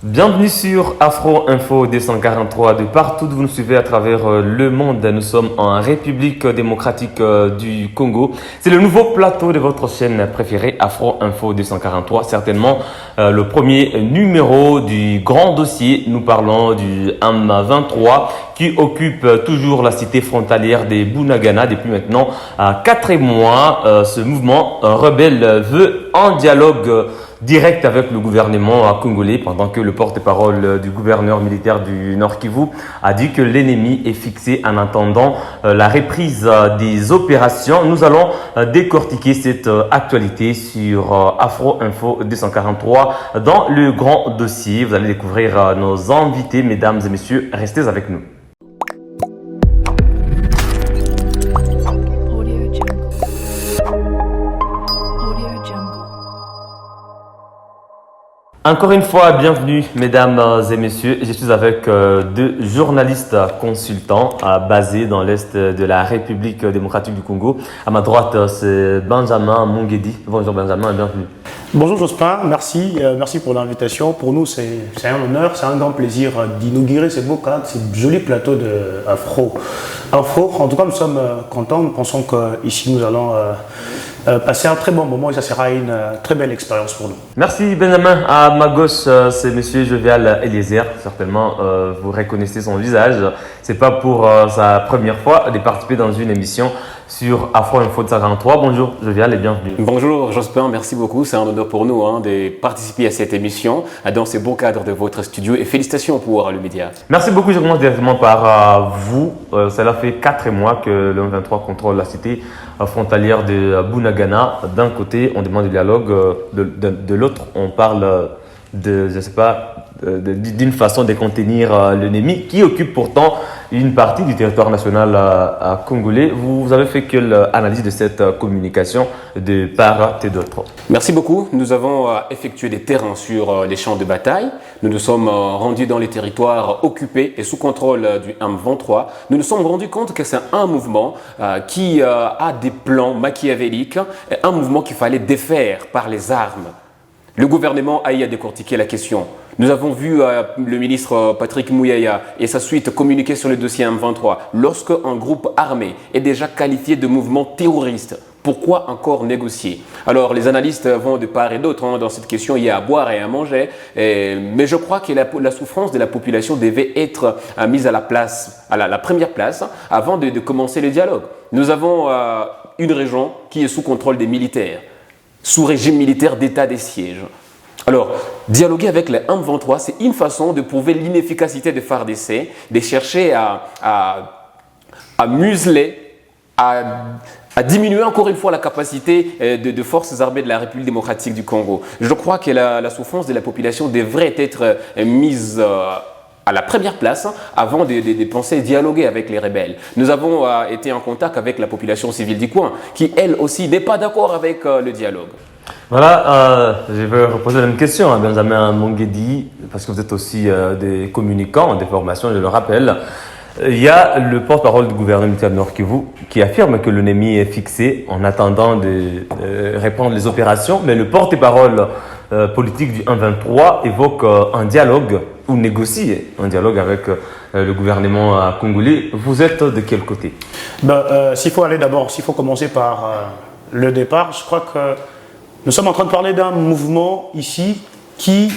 Bienvenue sur Afro Info 243 de partout où vous nous suivez à travers le monde. Nous sommes en République démocratique du Congo. C'est le nouveau plateau de votre chaîne préférée Afro Info 243. Certainement le premier numéro du grand dossier. Nous parlons du M23 qui occupe toujours la cité frontalière des Bunagana depuis maintenant 4 mois. Ce mouvement rebelle veut un dialogue direct avec le gouvernement congolais pendant que le porte-parole du gouverneur militaire du Nord Kivu a dit que l'ennemi est fixé en attendant la reprise des opérations. Nous allons décortiquer cette actualité sur Afro Info 243 dans le grand dossier. Vous allez découvrir nos invités, mesdames et messieurs. Restez avec nous. Encore une fois, bienvenue mesdames et messieurs. Je suis avec deux journalistes consultants basés dans l'Est de la République démocratique du Congo. À ma droite, c'est Benjamin Mungedi. Bonjour Benjamin et bienvenue. Bonjour Jospin, merci pour l'invitation. Pour nous, c'est un honneur, c'est un grand plaisir d'inaugurer ce beau cadre, ce joli plateau de Afro. En tout cas, nous sommes contents. Nous pensons qu'ici, nous allons passer un très bon moment et ça sera une très belle expérience pour nous. Merci Benjamin. À ma gauche, c'est monsieur Jovial Eliezer. Certainement, vous reconnaissez son visage. C'est pas pour sa première fois de participer dans une émission sur Afro Info 243. Bonjour Jovial et bienvenue. Bonjour Jospin, merci beaucoup. C'est un honneur pour nous de participer à cette émission dans ce beau cadre de votre studio et félicitations pour le média. Merci beaucoup. Je commence directement par vous. Cela fait 4 mois que le M23 contrôle la cité frontalière de Bunagana. D'un côté, on demande du dialogue, de l'autre, on parle d'une façon de contenir l'ennemi qui occupe pourtant une partie du territoire national congolais. Vous avez fait quelle analyse de cette communication de part et d'autre? Merci beaucoup. Nous avons effectué des terrains sur les champs de bataille. Nous nous sommes rendus dans les territoires occupés et sous contrôle du M23. Nous nous sommes rendus compte que c'est un mouvement qui a des plans machiavéliques, un mouvement qu'il fallait défaire par les armes. Le gouvernement a décortiqué la question. Nous avons vu le ministre Patrick Mouyaya et sa suite communiquer sur le dossier M23. Lorsque un groupe armé est déjà qualifié de mouvement terroriste, pourquoi encore négocier? Alors les analystes vont de part et d'autre dans cette question. Il y a à boire et à manger, mais je crois que la souffrance de la population devait être mise à la première place avant de commencer le dialogue. Nous avons une région qui est sous contrôle des militaires, sous régime militaire d'état des sièges. Alors, dialoguer avec les M23, c'est une façon de prouver l'inefficacité de FARDC, de chercher à museler, à diminuer encore une fois la capacité de forces armées de la République démocratique du Congo. Je crois que la souffrance de la population devrait être mise à la première place avant de penser dialoguer avec les rebelles. Nous avons été en contact avec la population civile du coin qui, elle aussi, n'est pas d'accord avec le dialogue. Voilà, je vais reposer la même question à Benjamin Mungedi, parce que vous êtes aussi des communicants, des formations, je le rappelle. Il y a le porte-parole du gouvernement militaire de Nord Kivu qui affirme que l'ennemi est fixé en attendant de répondre les opérations, mais le porte-parole politique du M23 évoque un dialogue ou négocie un dialogue avec le gouvernement congolais. Vous êtes de quel côté? S'il faut commencer par le départ, je crois que nous sommes en train de parler d'un mouvement ici qui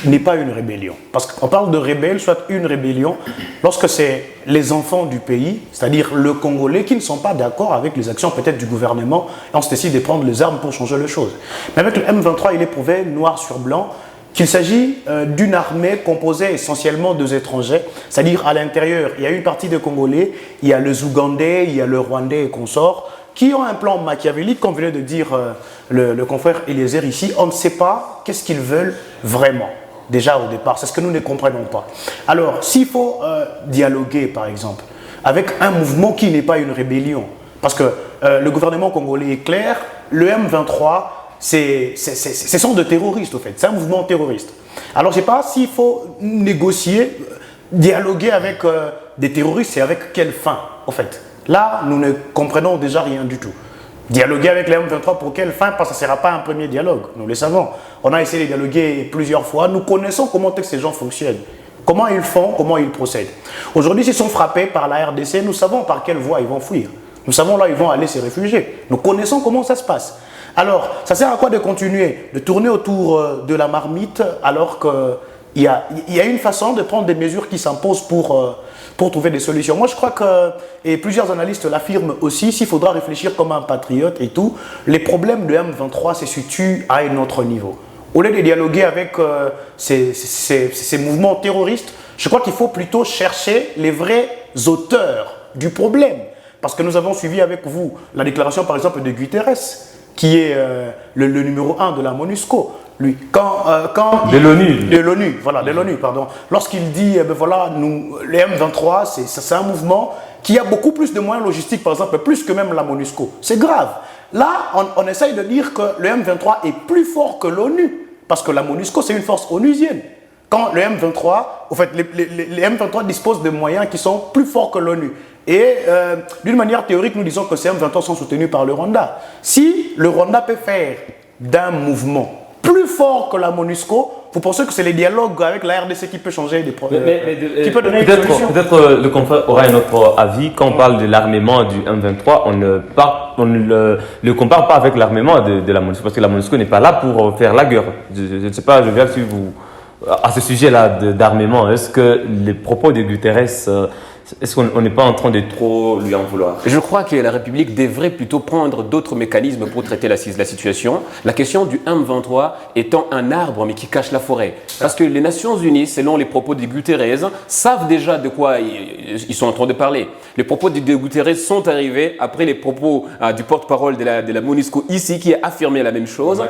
n'est pas une rébellion. Parce qu'on parle de rebelle, soit une rébellion, lorsque c'est les enfants du pays, c'est-à-dire le Congolais, qui ne sont pas d'accord avec les actions peut-être du gouvernement, et on se décide de prendre les armes pour changer les choses. Mais avec le M23, il est prouvé, noir sur blanc, qu'il s'agit d'une armée composée essentiellement d'étrangers, c'est-à-dire à l'intérieur, il y a une partie des Congolais, il y a les Ougandais, il y a le Rwandais et consorts, qui ont un plan machiavélique, comme venait de dire le confrère Eliezer ici. On ne sait pas qu'est-ce qu'ils veulent vraiment, déjà au départ. C'est ce que nous ne comprenons pas. Alors, s'il faut dialoguer, par exemple, avec un mouvement qui n'est pas une rébellion, parce que le gouvernement congolais est clair, le M23, ce sont des terroristes, au fait. C'est un mouvement terroriste. Alors, je ne sais pas s'il faut négocier, dialoguer avec des terroristes, et avec quelle fin, au fait. Là, nous ne comprenons déjà rien du tout. Dialoguer avec les M23 pour quelle fin? Parce que ce ne sera pas un premier dialogue, nous le savons. On a essayé de dialoguer plusieurs fois, nous connaissons comment ces gens fonctionnent. Comment ils font, comment ils procèdent. Aujourd'hui, s'ils sont frappés par la RDC, nous savons par quelle voie ils vont fuir. Nous savons là où ils vont aller se réfugier. Nous connaissons comment ça se passe. Alors, ça sert à quoi de continuer, de tourner autour de la marmite alors qu'il y a une façon de prendre des mesures qui s'imposent pour trouver des solutions. Moi, je crois que, et plusieurs analystes l'affirment aussi, s'il faudra réfléchir comme un patriote et tout, les problèmes de M23 se situent à un autre niveau. Au lieu de dialoguer avec ces mouvements terroristes, je crois qu'il faut plutôt chercher les vrais auteurs du problème. Parce que nous avons suivi avec vous la déclaration, par exemple, de Guterres, qui est le numéro 1 de la MONUSCO. Lui, de l'ONU. De l'ONU, voilà, de l'ONU, pardon. Lorsqu'il dit, voilà, nous, les M23, c'est un mouvement qui a beaucoup plus de moyens logistiques, par exemple, plus que même la MONUSCO. C'est grave. Là, on essaye de dire que le M23 est plus fort que l'ONU. Parce que la MONUSCO, c'est une force onusienne. Quand le M23, en fait, les M23 disposent de moyens qui sont plus forts que l'ONU. Et d'une manière théorique, nous disons que ces M23 sont soutenus par le Rwanda. Si le Rwanda peut faire d'un mouvement plus fort que la MONUSCO, vous pensez que c'est les dialogues avec la RDC qui peut changer des problèmes, qui peut donner une solution? Peut-être le confrère aura un autre avis. Quand on parle de l'armement du M23, on ne le compare pas avec l'armement de la MONUSCO, parce que la MONUSCO n'est pas là pour faire la guerre. Je ne sais pas, je viens suivre vous à ce sujet-là d'armement. Est-ce que les propos de Guterres, est-ce qu'on n'est pas en train de trop lui en vouloir? Je crois que la République devrait plutôt prendre d'autres mécanismes pour traiter la situation. La question du M23 étant un arbre mais qui cache la forêt. Parce que les Nations Unies, selon les propos de Guterres, savent déjà de quoi ils sont en train de parler. Les propos de Guterres sont arrivés après les propos du porte-parole de la MONUSCO ici qui a affirmé la même chose.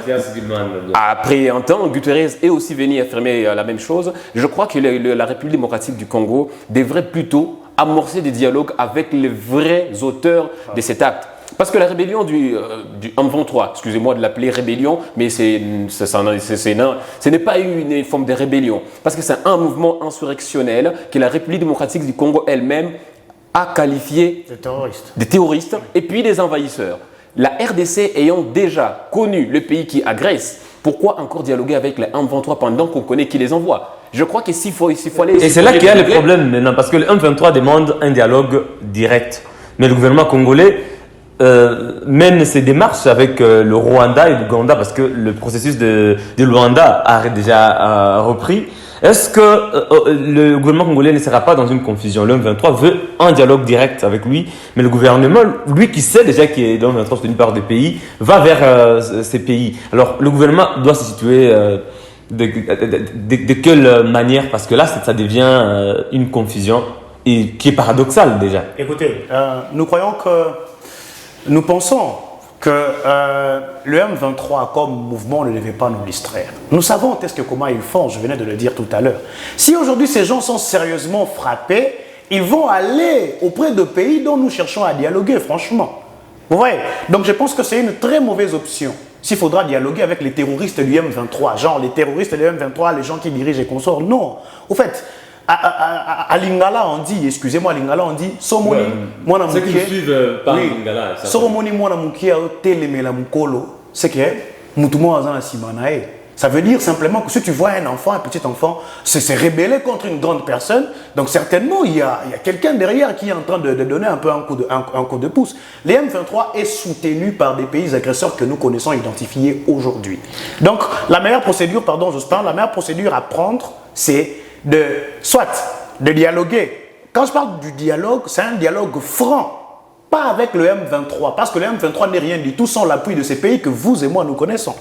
Après un temps, Guterres est aussi venu affirmer la même chose. Je crois que la République démocratique du Congo devrait plutôt amorcer des dialogues avec les vrais auteurs de cet acte. Parce que la rébellion du M23, excusez-moi de l'appeler rébellion, mais ce n'est pas une forme de rébellion. Parce que c'est un mouvement insurrectionnel que la République démocratique du Congo elle-même a qualifié de terroristes et puis des envahisseurs. La RDC ayant déjà connu le pays qui agresse, pourquoi encore dialoguer avec les M23 pendant qu'on connaît qui les envoie? Je crois que s'il faut aller... Et c'est là qu'il y a le problème maintenant, parce que le M23 demande un dialogue direct. Mais le gouvernement congolais mène ses démarches avec le Rwanda et l'Ouganda, parce que le processus de Luanda a déjà repris. Est-ce que le gouvernement congolais ne sera pas dans une confusion? Le M23 veut un dialogue direct avec lui, mais le gouvernement, lui qui sait déjà qu'il est dans le M23 soutenu par des pays, va vers ces pays. Alors le gouvernement doit se situer de quelle manière? Parce que là, ça devient une confusion et qui est paradoxale déjà. Écoutez, nous pensons que le M23 comme mouvement ne devait pas nous distraire. Nous savons comment ils font, je venais de le dire tout à l'heure. Si aujourd'hui ces gens sont sérieusement frappés, ils vont aller auprès de pays dont nous cherchons à dialoguer, franchement. Vous voyez? Donc je pense que c'est une très mauvaise option. S'il faudra dialoguer avec les terroristes du M23, genre les terroristes du M23, les gens qui dirigent et consorts, non. Au fait, à Lingala, on dit, excusez-moi, à Lingala, on dit, Somoni, Mwana Mouké. Ceux qui ne suivent pas Lingala. Somoni, Mwana Mouké, Telemela Mukolo, c'est que Moutouma Azana Simanae. Ça veut dire simplement que si tu vois un enfant, un petit enfant, se rebeller contre une grande personne, donc certainement il y a quelqu'un derrière qui est en train de donner un peu un coup de pouce. Les M23 est soutenu par des pays agresseurs que nous connaissons identifiés aujourd'hui. Donc la meilleure procédure, la meilleure procédure à prendre, c'est soit de dialoguer. Quand je parle du dialogue, c'est un dialogue franc. Pas avec le M23, parce que le M23 n'est rien du tout sans l'appui de ces pays que vous et moi nous connaissons.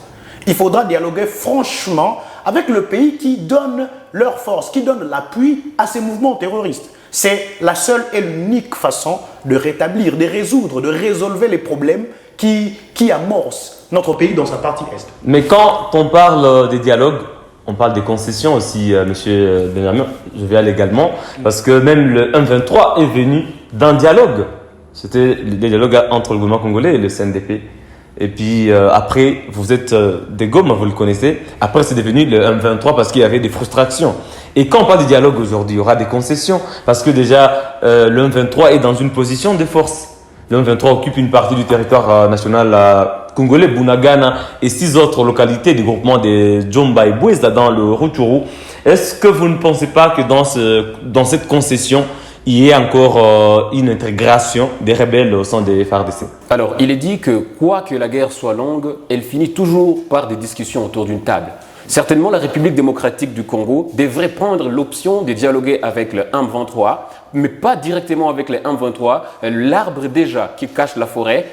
Il faudra dialoguer franchement avec le pays qui donne leur force, qui donne l'appui à ces mouvements terroristes. C'est la seule et l'unique façon de rétablir, de résoudre, de résolver les problèmes qui amorcent notre pays dans sa partie est. Mais quand on parle des dialogues, on parle des concessions aussi, monsieur Benjamin, je vais aller également, parce que même le M23 est venu d'un dialogue. C'était des dialogues entre le gouvernement congolais et le CNDP. Et puis après, vous êtes des Gaumes, vous le connaissez. Après, c'est devenu le M23 parce qu'il y avait des frustrations. Et quand on parle de dialogue aujourd'hui, il y aura des concessions parce que déjà, le M23 est dans une position de force. Le M23 occupe une partie du territoire national congolais, Bunagana et 6 autres localités du groupement des Djomba et Boueza dans le Rutshuru. Est-ce que vous ne pensez pas que dans cette concession, il y ait encore une intégration des rebelles au sein des FARDC? Alors, il est dit que quoi que la guerre soit longue, elle finit toujours par des discussions autour d'une table. Certainement, la République démocratique du Congo devrait prendre l'option de dialoguer avec le M23, mais pas directement avec les M23. L'arbre déjà qui cache la forêt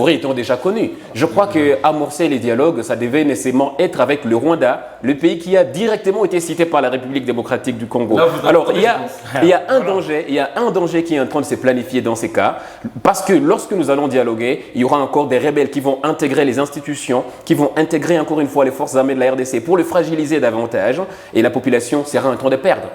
étant déjà connue. Je crois qu'amorcer les dialogues, ça devait nécessairement être avec le Rwanda, le pays qui a directement été cité par la République démocratique du Congo. Alors, il y a un danger qui est en train de se planifier dans ces cas, parce que lorsque nous allons dialoguer, il y aura encore des rebelles qui vont intégrer les institutions, qui vont intégrer encore une fois les forces armées de la RDC pour le fragiliser davantage, et la population sera en train de perdre.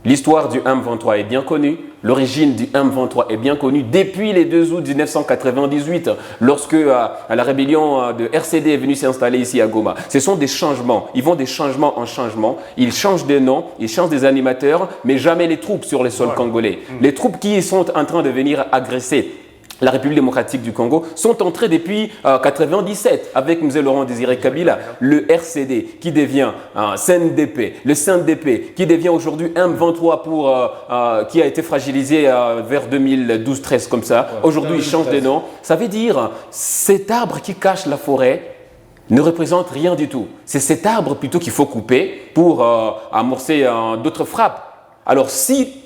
L'histoire du M23 est bien connue, l'origine du M23 est bien connue depuis les 2 août 1998, lorsque la rébellion de RCD est venue s'installer ici à Goma. Ce sont des changements, ils vont des changements en changements, ils changent de nom, ils changent des animateurs, mais jamais les troupes sur les sols congolais. Les troupes qui sont en train de venir agresser la République démocratique du Congo sont entrés depuis 1997 avec M. Laurent Désiré Kabila, le RCD qui devient CNDP, le CNDP qui devient aujourd'hui M23 qui a été fragilisé vers 2012-13 comme ça. Aujourd'hui, il change de nom. Ça veut dire cet arbre qui cache la forêt ne représente rien du tout. C'est cet arbre plutôt qu'il faut couper pour amorcer d'autres frappes. Alors,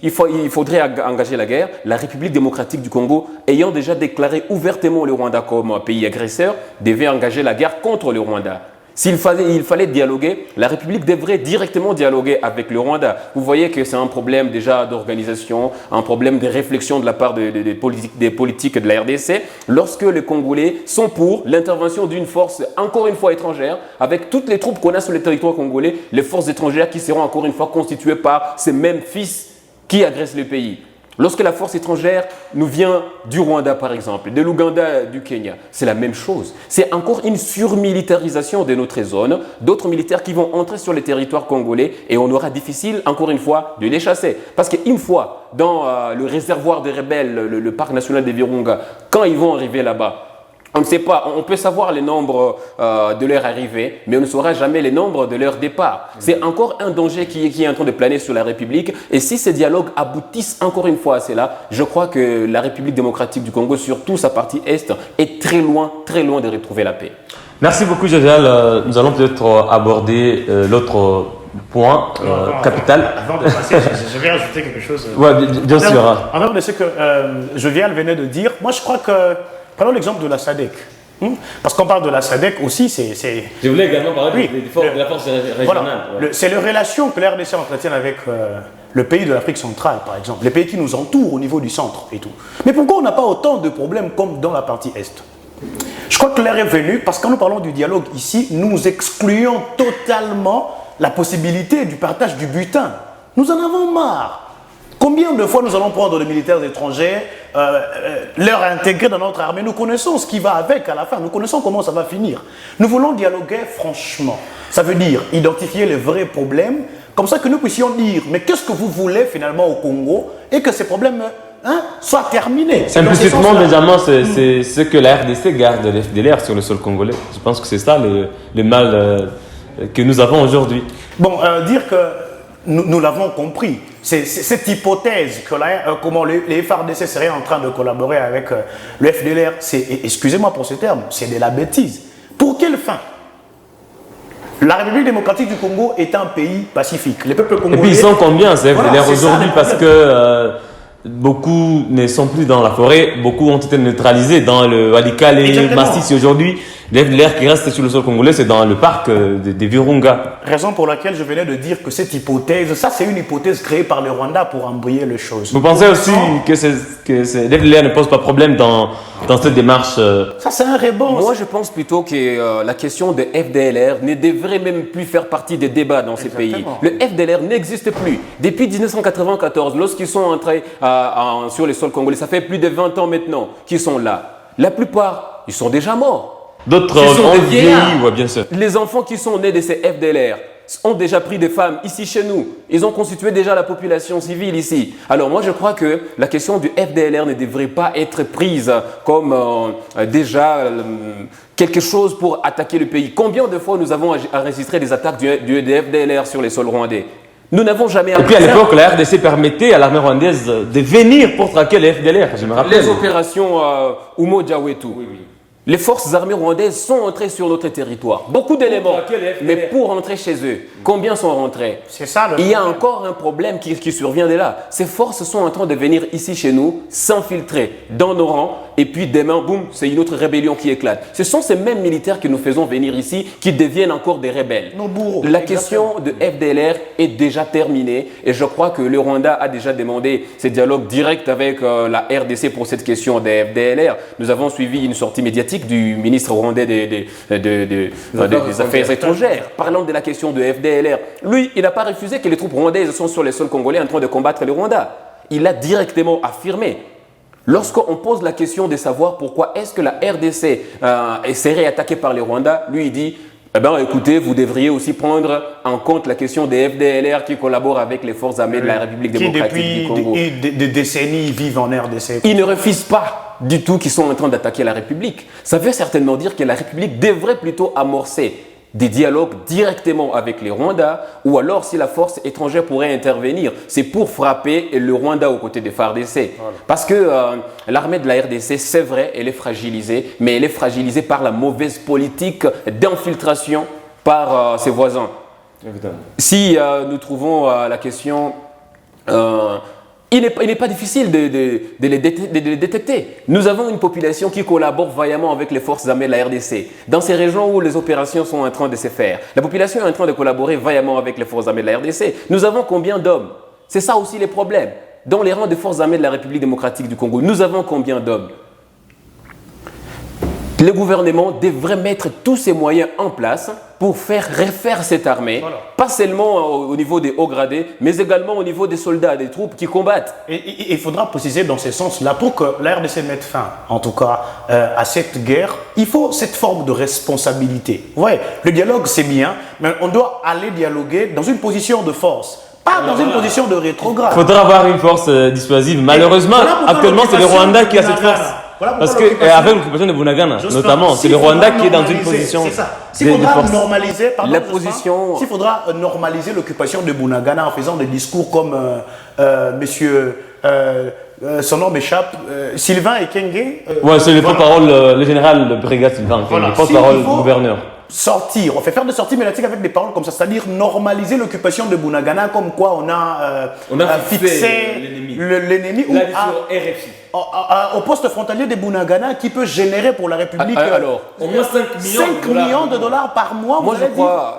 il faudrait engager la guerre, la République démocratique du Congo, ayant déjà déclaré ouvertement le Rwanda comme pays agresseur, devait engager la guerre contre le Rwanda. Il fallait dialoguer, la République devrait directement dialoguer avec le Rwanda. Vous voyez que c'est un problème déjà d'organisation, un problème de réflexion de la part des politiques de la RDC. Lorsque les Congolais sont pour l'intervention d'une force, encore une fois étrangère, avec toutes les troupes qu'on a sur le territoire congolais, les forces étrangères qui seront encore une fois constituées par ces mêmes fils qui agressent le pays. Lorsque la force étrangère nous vient du Rwanda, par exemple, de l'Ouganda, du Kenya, c'est la même chose. C'est encore une surmilitarisation de notre zone, d'autres militaires qui vont entrer sur les territoires congolais et on aura difficile, encore une fois, de les chasser. Parce qu'une fois dans le réservoir des rebelles, le parc national des Virunga, quand ils vont arriver là-bas, on ne sait pas, on peut savoir les nombres de leur arrivée, mais on ne saura jamais les nombres de leur départ. C'est encore un danger qui est en train de planer sur la République. Et si ces dialogues aboutissent encore une fois à cela, je crois que la République démocratique du Congo, surtout sa partie Est, est très loin de retrouver la paix. Merci beaucoup, Jadial. Nous allons peut-être aborder l'autre point capital. Avant de passer, je vais ajouter quelque chose. Oui, bien sûr. En termes de ce que Jovial venait de dire, moi je crois que prenons l'exemple de la SADC. Parce qu'on parle de la SADC aussi, c'est... Je voulais également parler de la force régionale. Voilà. C'est les relations que la RDC entretient avec le pays de l'Afrique centrale, par exemple, les pays qui nous entourent au niveau du centre et tout. Mais pourquoi on n'a pas autant de problèmes comme dans la partie Est? Je crois que l'heure est venue, parce que quand nous parlons du dialogue ici, nous excluons totalement la possibilité du partage du butin. Nous en avons marre. Combien de fois nous allons prendre des militaires étrangers, leur intégrer dans notre armée? Nous connaissons ce qui va avec à la fin, nous connaissons comment ça va finir. Nous voulons dialoguer franchement. Ça veut dire identifier les vrais problèmes, comme ça que nous puissions dire, mais qu'est-ce que vous voulez finalement au Congo et que ces problèmes soient terminés. Implicitement, Benjamin, c'est ce que la RDC garde de l'FDLR sur le sol congolais. Je pense que c'est ça le mal que nous avons aujourd'hui. Bon, dire que nous l'avons compris. C'est cette hypothèse que comment les FARDC seraient en train de collaborer avec le FDLR, excusez-moi pour ce terme, c'est de la bêtise. Pour quelle fin? La République démocratique du Congo est un pays pacifique. Les peuples congolais... Et puis ils sont combien, ces FDLR voilà, aujourd'hui? Parce que beaucoup ne sont plus dans la forêt, beaucoup ont été neutralisés dans le Walikale et Massissi aujourd'hui. Les FDLR qui restent sur le sol congolais, c'est dans le parc des Virunga. Raison pour laquelle je venais de dire que cette hypothèse, ça c'est une hypothèse créée par le Rwanda pour embrouiller les choses. Vous pensez aussi que les FDLR ne posent pas problème dans cette démarche Ça c'est un rebond. Moi je pense plutôt que la question de FDLR ne devrait même plus faire partie des débats dans ces pays. Le FDLR n'existe plus. Depuis 1994, lorsqu'ils sont entrés sur les sols congolais, ça fait plus de 20 ans maintenant qu'ils sont là. La plupart, ils sont déjà morts. D'autres ont vieilli, ouais, bien sûr. Les enfants qui sont nés de ces FDLR ont déjà pris des femmes ici chez nous. Ils ont constitué déjà la population civile ici. Alors moi, je crois que la question du FDLR ne devrait pas être prise comme quelque chose pour attaquer le pays. Combien de fois nous avons enregistré des attaques du FDLR sur les sols rwandais? Nous n'avons jamais... Et puis à l'époque, la RDC permettait à l'armée rwandaise de venir pour traquer les FDLR, je me rappelle. Les opérations Umo Jawetu. Oui, oui. Les forces armées rwandaises sont entrées sur notre territoire. Beaucoup d'éléments, mais pour rentrer chez eux, combien sont rentrés? C'est ça. Il y a encore un problème qui survient de là. Ces forces sont en train de venir ici chez nous, s'infiltrer dans nos rangs, et puis demain, boum, c'est une autre rébellion qui éclate. Ce sont ces mêmes militaires que nous faisons venir ici qui deviennent encore des rebelles. Nos bourreaux. La question de FDLR est déjà terminée et je crois que le Rwanda a déjà demandé ces dialogues directs avec la RDC pour cette question des FDLR. Nous avons suivi une sortie médiatique du ministre rwandais des Affaires étrangères parlant de la question de FDLR. Lui, il n'a pas refusé que les troupes rwandaises sont sur les sols congolais en train de combattre le Rwanda. Il a directement affirmé. Lorsqu'on pose la question de savoir pourquoi est-ce que la RDC serait attaquée par les Rwandais, lui il dit eh bien, écoutez, vous devriez aussi prendre en compte la question des FDLR qui collaborent avec les forces armées de la République démocratique du Congo. Qui depuis des décennies vivent en RDC. Ils ne refusent pas du tout qu'ils sont en train d'attaquer la République. Ça veut certainement dire que la République devrait plutôt amorcer des dialogues directement avec les Rwandais ou alors si la force étrangère pourrait intervenir, c'est pour frapper le Rwanda aux côtés des FARDC. Voilà. Parce que l'armée de la RDC, c'est vrai, elle est fragilisée, mais elle est fragilisée par la mauvaise politique d'infiltration par ses voisins. Évidemment. Si nous trouvons la question... il n'est pas difficile de les détecter. Nous avons une population qui collabore vaillamment avec les forces armées de la RDC. Dans ces régions où les opérations sont en train de se faire, la population est en train de collaborer vaillamment avec les forces armées de la RDC. Nous avons combien d'hommes? C'est ça aussi les problèmes. Dans les rangs des forces armées de la République démocratique du Congo, nous avons combien d'hommes? Le gouvernement devrait mettre tous ses moyens en place pour refaire cette armée, voilà. Pas seulement au niveau des hauts gradés, mais également au niveau des soldats, des troupes qui combattent. Et il faudra préciser dans ce sens-là, pour que la RDC mette fin, en tout cas, à cette guerre, il faut cette forme de responsabilité. Ouais, le dialogue, c'est bien, mais on doit aller dialoguer dans une position de force. Pas dans une position de rétrograde. Il faudra avoir une force dissuasive. Malheureusement, actuellement, c'est le Rwanda qui a cette force. Voilà parce qu'avec l'occupation de Bunagana, notamment, c'est le Rwanda qui est dans une position. C'est ça. S'il faudra normaliser, s'il faudra normaliser l'occupation de Bunagana en faisant des discours comme monsieur. Son nom m'échappe, Sylvain Ekenge. Ouais, c'est le porte-parole, le général, le brigade Sylvain, le porte-parole du gouverneur. Sortir, on fait faire des sorties médiatiques avec des paroles comme ça, c'est-à-dire normaliser l'occupation de Bunagana, comme quoi on a fixé l'ennemi ou au poste frontalier de Bunagana qui peut générer pour la République alors, au moins 5 millions de dollars par mois. Moi,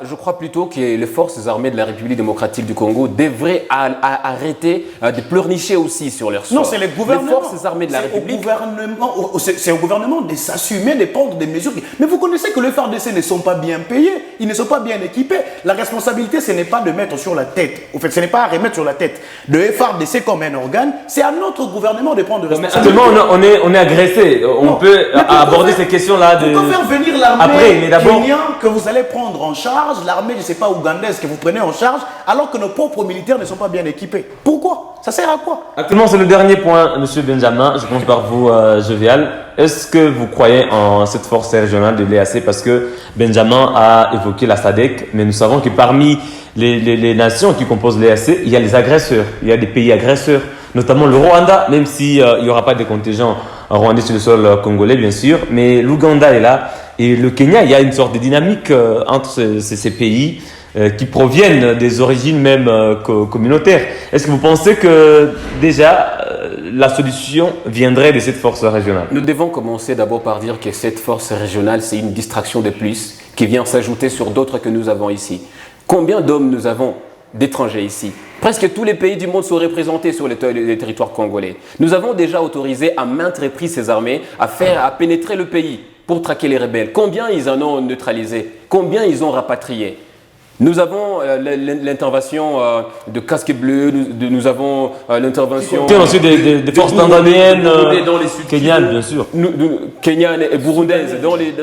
je crois plutôt que les forces armées de la République démocratique du Congo devraient arrêter de pleurnicher aussi sur leur sort. Non, c'est les gouvernements. Les forces armées de la République. C'est au gouvernement de s'assumer, de prendre des mesures. Mais vous connaissez que les FARDC ne sont pas bien payés, ils ne sont pas bien équipés. La responsabilité, ce n'est pas de mettre sur la tête. En fait, ce n'est pas à remettre sur la tête de FARDC comme un organe. C'est à notre gouvernement de prendre des responsabilités. Mais actuellement, on est agressé. On peut aborder ces questions-là. Pourquoi faire venir l'armée kenyane que vous allez prendre en charge, l'armée, je ne sais pas, ougandaise que vous prenez en charge, alors que nos propres militaires ne sont pas bien équipés? Pourquoi? Ça sert à quoi? Actuellement, c'est le dernier point, M. Benjamin. Je commence par vous, Jovial. Est-ce que vous croyez en cette force régionale de l'EAC? Parce que Benjamin a évoqué la SADC, mais nous savons que parmi les nations qui composent l'EAC, il y a les agresseurs, il y a des pays agresseurs, notamment le Rwanda, même s'il n'y aura pas de contingent rwandais sur le sol congolais, bien sûr, mais l'Ouganda est là. Et le Kenya, il y a une sorte de dynamique entre ces pays qui proviennent des origines même communautaires. Est-ce que vous pensez que déjà la solution viendrait de cette force régionale? Nous devons commencer d'abord par dire que cette force régionale, c'est une distraction de plus qui vient s'ajouter sur d'autres que nous avons ici. Combien d'hommes nous avons d'étrangers ici? Presque tous les pays du monde sont représentés sur les territoires congolais. Nous avons déjà autorisé à maintes reprises ces armées à pénétrer le pays pour traquer les rebelles. Combien ils en ont neutralisé? Combien ils ont rapatrié? Nous avons l'intervention de casques bleus, nous avons l'intervention... Il y a aussi des forces tanzaniennes, kenyanes, bien sûr. Kenyanes et burundaises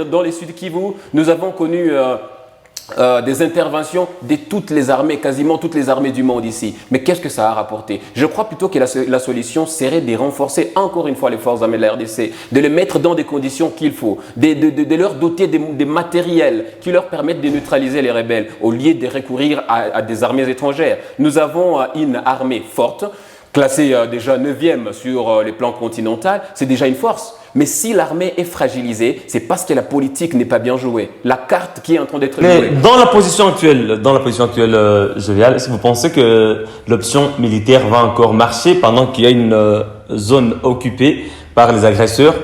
dans les Sud Kivu. Nous avons connu des interventions de toutes les armées, quasiment toutes les armées du monde ici. Mais qu'est-ce que ça a rapporté? Je crois plutôt que la solution serait de renforcer encore une fois les forces armées de la RDC, de les mettre dans des conditions qu'il faut, de leur doter des matériels qui leur permettent de neutraliser les rebelles au lieu de recourir à des armées étrangères. Nous avons une armée forte, classée déjà 9e sur les plans continentaux, c'est déjà une force. Mais si l'armée est fragilisée, c'est parce que la politique n'est pas bien jouée. La carte qui est en train d'être jouée. Dans la position actuelle, Jovial, est-ce que vous pensez que l'option militaire va encore marcher pendant qu'il y a une zone occupée par les agresseurs?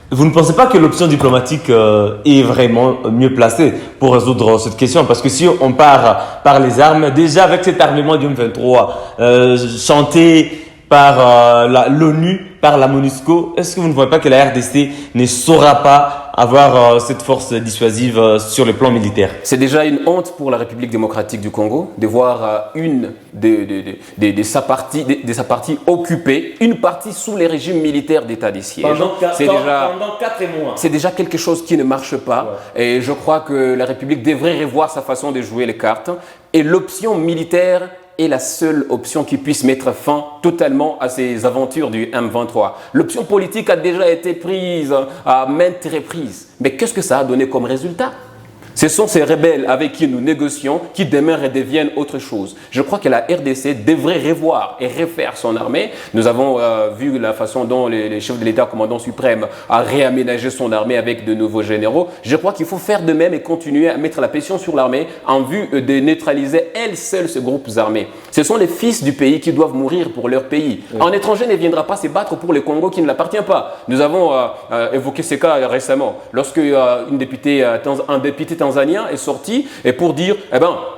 Vous ne pensez pas que l'option diplomatique est vraiment mieux placée pour résoudre cette question? Parce que si on part par les armes, déjà avec cet armement du M23, chanté par l'ONU, par la MONUSCO, est-ce que vous ne voyez pas que la RDC ne saura pas avoir cette force dissuasive sur le plan militaire? C'est déjà une honte pour la République démocratique du Congo de voir une de sa partie occupée, une partie sous les régimes militaires d'état de siège. Pendant 4 mois. C'est déjà quelque chose qui ne marche pas. Ouais. Et je crois que la République devrait revoir sa façon de jouer les cartes. Et l'option militaire est la seule option qui puisse mettre fin totalement à ces aventures du M23. L'option politique a déjà été prise à maintes reprises. Mais qu'est-ce que ça a donné comme résultat? Ce sont ces rebelles avec qui nous négocions qui demain redeviennent autre chose. Je crois que la RDC devrait revoir et refaire son armée. Nous avons vu la façon dont les chefs de l'État, commandant suprême, a réaménagé son armée avec de nouveaux généraux. Je crois qu'il faut faire de même et continuer à mettre la pression sur l'armée en vue de neutraliser elle seule ces groupes armés. Ce sont les fils du pays qui doivent mourir pour leur pays. Oui. Un étranger ne viendra pas se battre pour le Congo qui ne l'appartient pas. Nous avons évoqué ces cas récemment. Lorsque un député tanzanien est sorti et pour dire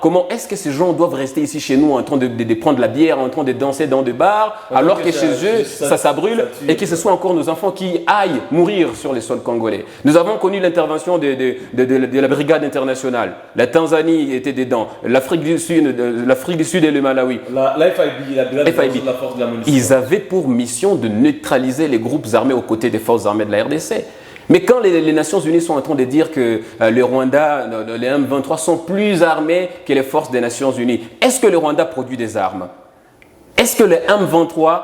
comment est-ce que ces gens doivent rester ici chez nous en train de prendre la bière, en train de danser dans des bars, alors que chez eux ça brûle et que ce soit encore nos enfants qui aillent mourir sur les sols congolais. Nous avons connu l'intervention de la brigade internationale. La Tanzanie était dedans, l'Afrique du Sud et le Malawi. La FIB, la force de la MONUSCO. Ils avaient pour mission de neutraliser les groupes armés aux côtés des forces armées de la RDC. Mais quand les Nations Unies sont en train de dire que le Rwanda, les M23 sont plus armés que les forces des Nations Unies, est-ce que le Rwanda produit des armes? Est-ce que les M23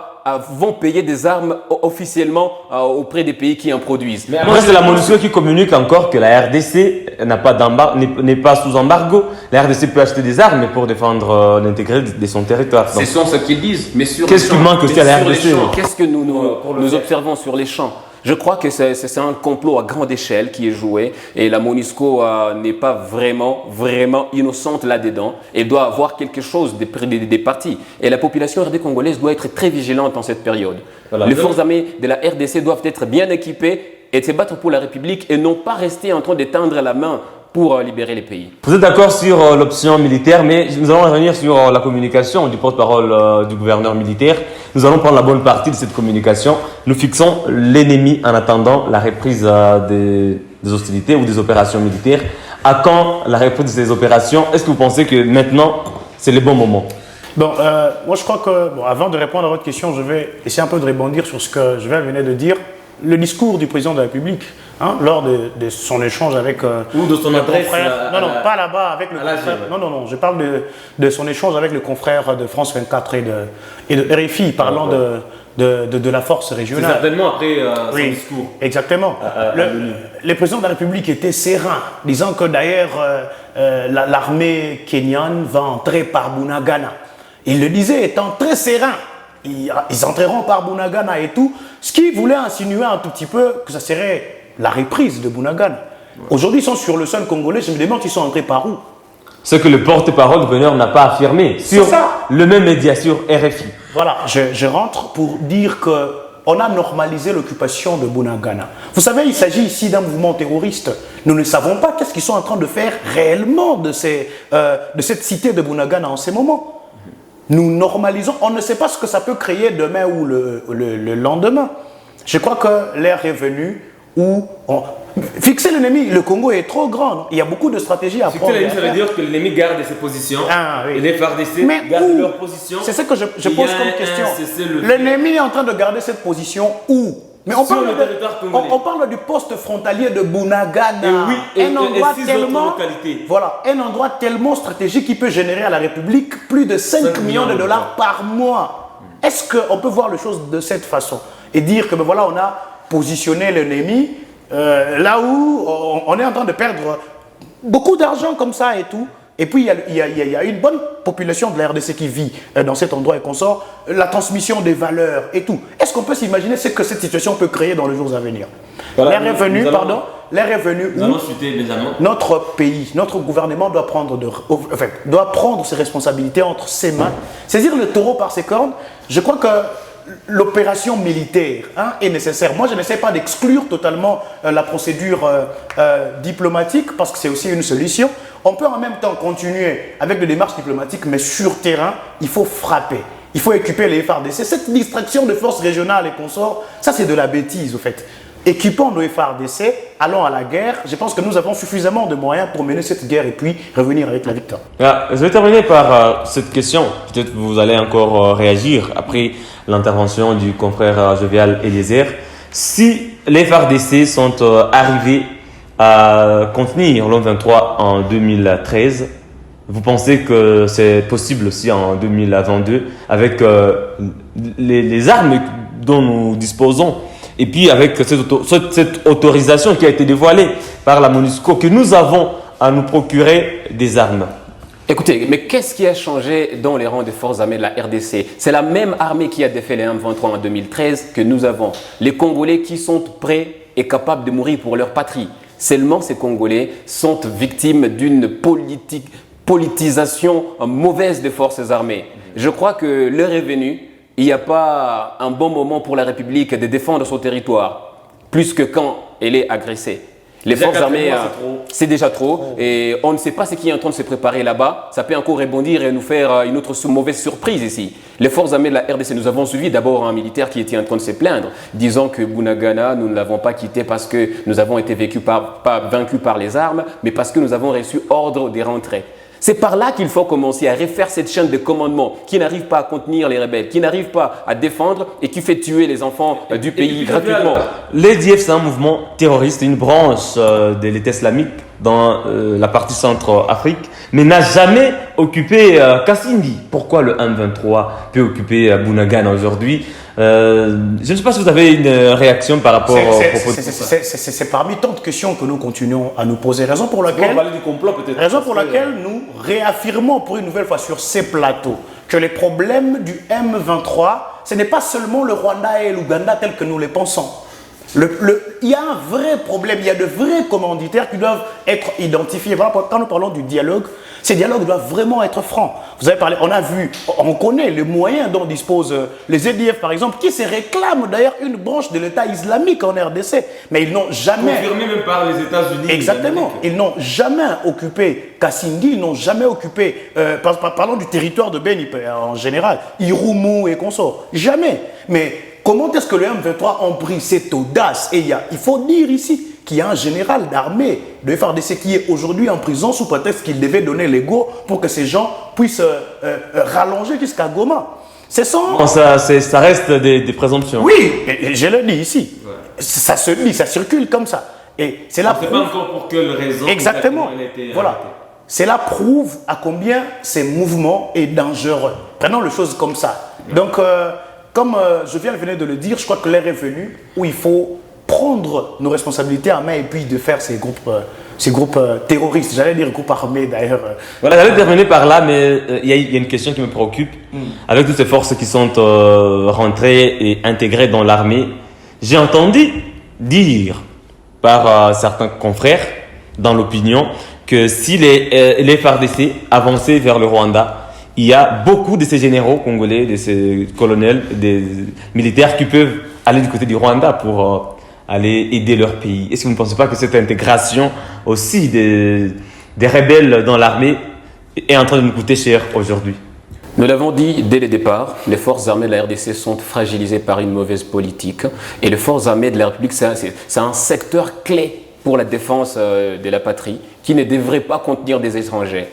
vont payer des armes officiellement auprès des pays qui en produisent? Mais après, c'est la MONUSCO qui communique encore que la RDC n'est pas sous embargo. La RDC peut acheter des armes pour défendre l'intégrité de son territoire. C'est ce qu'ils disent. Mais qu'est-ce qui manque aussi à la RDC? Qu'est-ce que nous observons sur les champs? Je crois que c'est un complot à grande échelle qui est joué et la MONUSCO n'est pas vraiment innocente là-dedans. Elle doit avoir quelque chose des partis. Et la population RD congolaise doit être très vigilante en cette période. Voilà. Les forces armées de la RDC doivent être bien équipées et se battre pour la République et non pas rester en train de tendre la main pour libérer les pays. Vous êtes d'accord sur l'option militaire, mais nous allons revenir sur la communication du porte-parole du gouverneur militaire. Nous allons prendre la bonne partie de cette communication. Nous fixons l'ennemi en attendant la reprise des hostilités ou des opérations militaires. À quand la reprise de ces opérations? Est-ce que vous pensez que maintenant, c'est le bon moment? Bon, moi je crois que, avant de répondre à votre question, je vais essayer un peu de rebondir sur ce que je venais de dire. Le discours du président de la République, lors de son échange avec ou de son adresse pas là-bas avec le confrère. Non, je parle de son échange avec le confrère de France 24 et de RFI parlant de la force régionale. C'est certainement après son discours. Exactement. Le président de la République était serein, disant que d'ailleurs l'armée kenyane va entrer par Bunagana. Il le disait étant très serein. Ils entreront par Bunagana et tout, ce qui voulait insinuer un tout petit peu que ça serait la reprise de Bunagana. Aujourd'hui, ils sont sur le sol congolais, je me demande s'ils sont entrés par où. Ce que le porte-parole du gouverneur n'a pas affirmé sur le même média, sur RFI. Voilà, je rentre pour dire qu'on a normalisé l'occupation de Bunagana. Vous savez, il s'agit ici d'un mouvement terroriste. Nous ne savons pas qu'est-ce qu'ils sont en train de faire réellement de cette cité de Bunagana en ces moments. Nous normalisons, on ne sait pas ce que ça peut créer demain ou le lendemain. Je crois que l'ère est venue où fixer l'ennemi, le Congo est trop grand. Non? Il y a beaucoup de stratégies à prendre. Fixer l'ennemi, ça veut dire que l'ennemi garde ses positions et les FARDC gardent leurs positions. C'est ce que je pose comme question. L'ennemi est en train de garder cette position où? Mais on sur parle, le territoire congolais. on parle du poste frontalier de Bunagana. Et oui, un endroit six tellement, autres localités. voilà, un endroit tellement stratégique qui peut générer à la République plus de 5 millions de dollars par mois. Est-ce qu'on peut voir les choses de cette façon et dire que ben voilà, on a positionné l'ennemi là où on est en train de perdre beaucoup d'argent comme ça et tout. Et puis, il y a une bonne population de la RDC qui vit dans cet endroit et qu'on sort la transmission des valeurs et tout. Est-ce qu'on peut s'imaginer ce que cette situation peut créer dans les jours à venir? Voilà, les revenus où notre pays, notre gouvernement doit prendre ses responsabilités entre ses mains, saisir le taureau par ses cornes. Je crois que l'opération militaire est nécessaire. Moi, je n'essaie pas d'exclure totalement la procédure diplomatique parce que c'est aussi une solution. On peut en même temps continuer avec des démarches diplomatiques, mais sur terrain, il faut frapper. Il faut équiper les FARDC. Cette distraction de forces régionales et consorts, ça c'est de la bêtise au fait. Équipons nos FARDC, allons à la guerre. Je pense que nous avons suffisamment de moyens pour mener cette guerre et puis revenir avec la victoire. Je vais terminer par cette question. Peut-être vous allez encore réagir après l'intervention du confrère Jovial Eliezer. Si les FARDC sont arrivés à contenir l'M23 en 2013, vous pensez que c'est possible aussi en 2022 avec les armes dont nous disposons et puis avec cette autorisation qui a été dévoilée par la MONUSCO que nous avons à nous procurer des armes? Écoutez, mais qu'est-ce qui a changé dans les rangs des forces armées de la RDC? C'est la même armée qui a défait les M23 en 2013 que nous avons. Les Congolais qui sont prêts et capables de mourir pour leur patrie. Seulement ces Congolais sont victimes d'une politisation mauvaise des forces armées. Je crois que l'heure est venue. Il n'y a pas un bon moment pour la République de défendre son territoire, plus que quand elle est agressée. Les forces armées, c'est déjà trop. Et on ne sait pas ce qui est en train de se préparer là-bas. Ça peut encore rebondir et nous faire une autre mauvaise surprise ici. Les forces armées de la RDC, nous avons suivi d'abord un militaire qui était en train de se plaindre, disant que Bunagana, nous ne l'avons pas quitté parce que nous avons été pas vaincus par les armes, mais parce que nous avons reçu ordre de rentrer. C'est par là qu'il faut commencer à refaire cette chaîne de commandement qui n'arrive pas à contenir les rebelles, qui n'arrive pas à défendre et qui fait tuer les enfants du pays gratuitement. L'EDF, c'est un mouvement terroriste, une branche de l'État islamique dans la partie centre-Afrique, mais n'a jamais occupé Kasindi. Pourquoi le M23 peut occuper Bunagana aujourd'hui? Je ne sais pas si vous avez une réaction par rapport au propos de c'est parmi tant de questions que nous continuons à nous poser. Raison pour laquelle nous réaffirmons pour une nouvelle fois sur ces plateaux que les problèmes du M23, ce n'est pas seulement le Rwanda et l'Ouganda tels que nous les pensons. Il y a un vrai problème, il y a de vrais commanditaires qui doivent être identifiés. Voilà, quand nous parlons du dialogue, ces dialogues doivent vraiment être francs. Vous avez parlé, on connaît les moyens dont disposent les EDF par exemple, qui se réclament d'ailleurs une branche de l'État islamique en RDC, mais ils n'ont jamais... Confirmé même par les États-Unis. Exactement, ils n'ont jamais occupé Kasindi, ils n'ont jamais occupé, parlons du territoire de Beni en général, Irumu et consorts, jamais. Mais comment est-ce que le M23 ont pris cette audace? Et il faut dire ici qu'il y a un général d'armée de FARDC qui est aujourd'hui en prison sous prétexte qu'il devait donner les go pour que ces gens puissent rallonger jusqu'à Goma. Ça reste des présomptions. Oui, et je le dis ici. Ouais. Ça se dit, ça circule comme ça. Et c'est là. On ne sait pas encore pour quelle raison. Exactement. Voilà. Cela prouve à combien ces mouvements est dangereux. Prenons les choses comme ça. Ouais. Donc, comme je venais de le dire, je crois que l'heure est venue où il faut prendre nos responsabilités en main et puis de faire ces groupes terroristes, j'allais dire groupes armés d'ailleurs. Voilà, j'allais terminer par là, mais il y a une question qui me préoccupe. Avec toutes ces forces qui sont rentrées et intégrées dans l'armée, j'ai entendu dire par certains confrères dans l'opinion que si les FARDC avançaient vers le Rwanda, il y a beaucoup de ces généraux congolais, de ces colonels, des militaires qui peuvent aller du côté du Rwanda pour aller aider leur pays. Est-ce que vous ne pensez pas que cette intégration aussi des rebelles dans l'armée est en train de nous coûter cher aujourd'hui? Nous l'avons dit dès le départ, les forces armées de la RDC sont fragilisées par une mauvaise politique. Et les forces armées de la République, c'est un secteur clé pour la défense de la patrie qui ne devrait pas contenir des étrangers.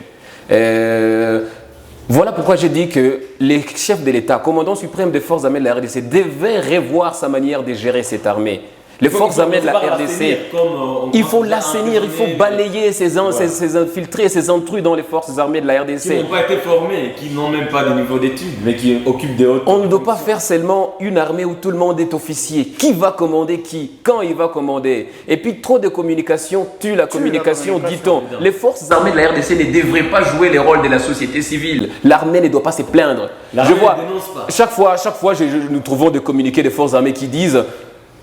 Voilà pourquoi j'ai dit que les chefs de l'État, commandant suprême des forces armées de la RDC, devaient revoir sa manière de gérer cette armée. Les forces armées de la RDC, il faut l'assainir, il faut balayer ces infiltrés, ces intrus dans les forces armées de la RDC. Qui n'ont pas été formés, qui n'ont même pas de niveau d'études, mais qui occupent des hautes. On ne doit pas faire seulement une armée où tout le monde est officier. Qui va commander qui? Quand il va commander? Et puis trop de communication tue la communication, dit-on. Les forces armées de la RDC ne devraient pas jouer les rôles de la société civile. L'armée ne doit pas se plaindre. Je vois, chaque fois, nous trouvons des communiqués des forces armées qui disent: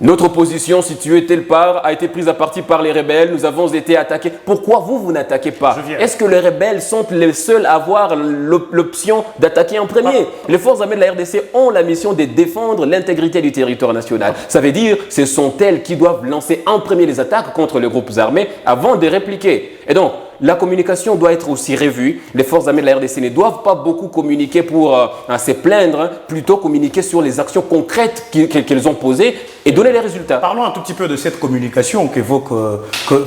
notre position située telle part a été prise à partie par les rebelles, nous avons été attaqués. Pourquoi vous n'attaquez pas? Est-ce que les rebelles sont les seuls à avoir l'option d'attaquer en premier? Les forces armées de la RDC ont la mission de défendre l'intégrité du territoire national. Ça veut dire que ce sont elles qui doivent lancer en premier les attaques contre les groupes armés avant de répliquer. Et donc, la communication doit être aussi revue. Les forces armées de la RDC ne doivent pas beaucoup communiquer pour se plaindre, plutôt communiquer sur les actions concrètes qu'elles ont posées et donner les résultats. Parlons un tout petit peu de cette communication qu'évoque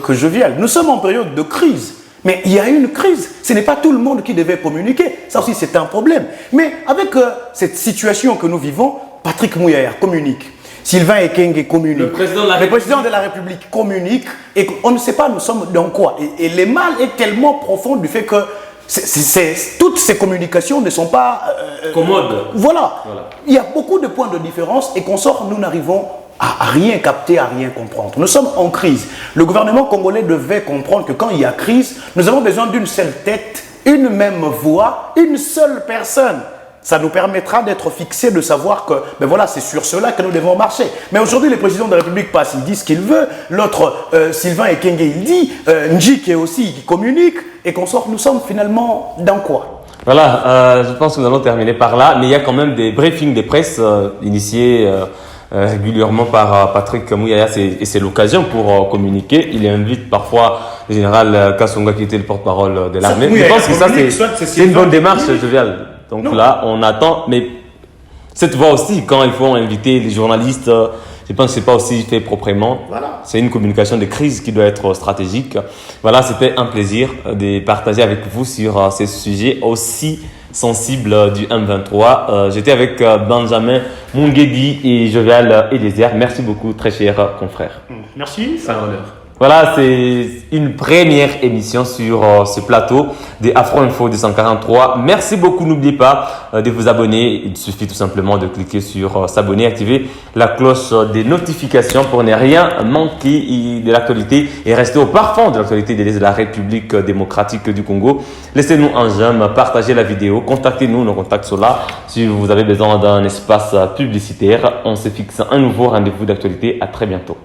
que Jovial. Nous sommes en période de crise. Mais il y a une crise. Ce n'est pas tout le monde qui devait communiquer. Ça aussi, c'est un problème. Mais avec cette situation que nous vivons, Patrick Mouyaya communique. Sylvain Ekenge communique. Le président de la République communique. Et on ne sait pas nous sommes dans quoi. Et le mal est tellement profond du fait que toutes ces communications ne sont pas commodes. Voilà. Il y a beaucoup de points de différence et qu'on sort, nous n'arrivons à rien capter, à rien comprendre. Nous sommes en crise. Le gouvernement congolais devait comprendre que quand il y a crise, nous avons besoin d'une seule tête, une même voix, une seule personne. Ça nous permettra d'être fixés, de savoir que voilà, c'est sur cela que nous devons marcher. Mais aujourd'hui, le président de la République passe, il dit ce qu'il veut. L'autre, Sylvain Ekenge, il dit. Njik aussi, qui communique. Et qu'on sort, nous sommes finalement dans quoi? Voilà, je pense que nous allons terminer par là. Mais il y a quand même des briefings de presse initiés régulièrement par Patrick Mouyaya. Et c'est l'occasion pour communiquer. Il invite parfois le général Kassonga, qui était le porte-parole de l'armée. Je pense que ça, c'est une bonne démarche, Jovial. Donc là, on attend, mais cette voix aussi, quand il faut inviter les journalistes, je pense que ce n'est pas aussi fait proprement. Voilà. C'est une communication de crise qui doit être stratégique. Voilà, c'était un plaisir de partager avec vous sur ces sujets aussi sensibles du M23. J'étais avec Benjamin Mungedi et Jovial Eliezer. Merci beaucoup, très chers confrères. Merci. C'est un honneur. Voilà, c'est une première émission sur ce plateau des Afro Info 243. Merci beaucoup. N'oubliez pas de vous abonner. Il suffit tout simplement de cliquer sur s'abonner, activer la cloche des notifications pour ne rien manquer de l'actualité et rester au parfum de l'actualité de la République démocratique du Congo. Laissez-nous un j'aime, partagez la vidéo, contactez-nous, nos contacts sont là. Si vous avez besoin d'un espace publicitaire, on se fixe un nouveau rendez-vous d'actualité. À très bientôt.